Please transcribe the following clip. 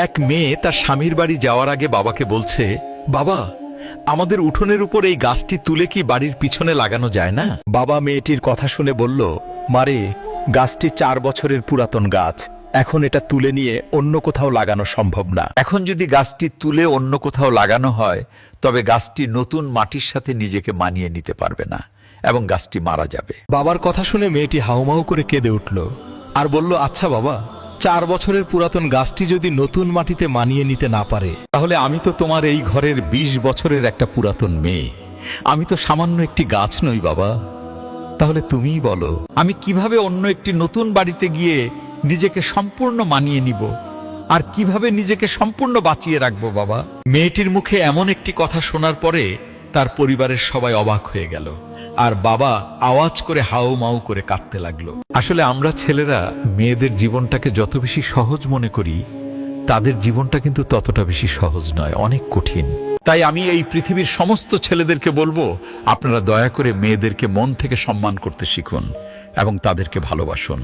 এক মেয়ে তার স্বামীর বাড়ি যাওয়ার আগে বাবাকে বলছে, বাবা, আমাদের উঠোনের উপর এই গাছটি তুলে কি বাড়ির পিছনে লাগানো যায় না? বাবা মেয়েটির কথা শুনে বলল, মারে, গাছটি 4 বছরের পুরাতন গাছ, এখন এটা তুলে নিয়ে অন্য কোথাও লাগানো সম্ভব না। এখন যদি গাছটি তুলে অন্য কোথাও লাগানো হয়, তবে গাছটি নতুন মাটির সাথে নিজেকে মানিয়ে নিতে পারবে না এবং গাছটি মারা যাবে। বাবার কথা শুনে মেয়েটি হাউমাউ করে কেঁদে উঠল আর বলল, আচ্ছা বাবা, 4 বছরের পুরাতন গাছটি যদি নতুন মাটিতে মানিয়ে নিতে না পারে, তাহলে আমি তো তোমার এই ঘরের 20 বছরের একটা পুরাতন মেয়ে, আমি তো সামান্য একটি গাছ নই বাবা। তাহলে তুমিই বলো, আমি কিভাবে অন্য একটি নতুন বাড়িতে গিয়ে নিজেকে সম্পূর্ণ মানিয়ে নিব আর কিভাবে নিজেকে সম্পূর্ণ বাঁচিয়ে রাখবো বাবা? মেয়েটির মুখে এমন একটি কথা শোনার পরে তার পরিবারের সবাই অবাক হয়ে গেল আর বাবা আওয়াজ করে হাউমাউ করে কাঁদতে লাগলো। আসলে আমরা ছেলেরা মেয়েদের জীবনটাকে যত বেশি সহজ মনে করি, তাদের জীবনটা কিন্তু ততটা বেশি সহজ নয়, অনেক কঠিন। তাই আমি এই পৃথিবীর সমস্ত ছেলেদেরকে বলবো, আপনারা দয়া করে মেয়েদেরকে মন থেকে সম্মান করতে শিখুন এবং তাদেরকে ভালোবাসুন।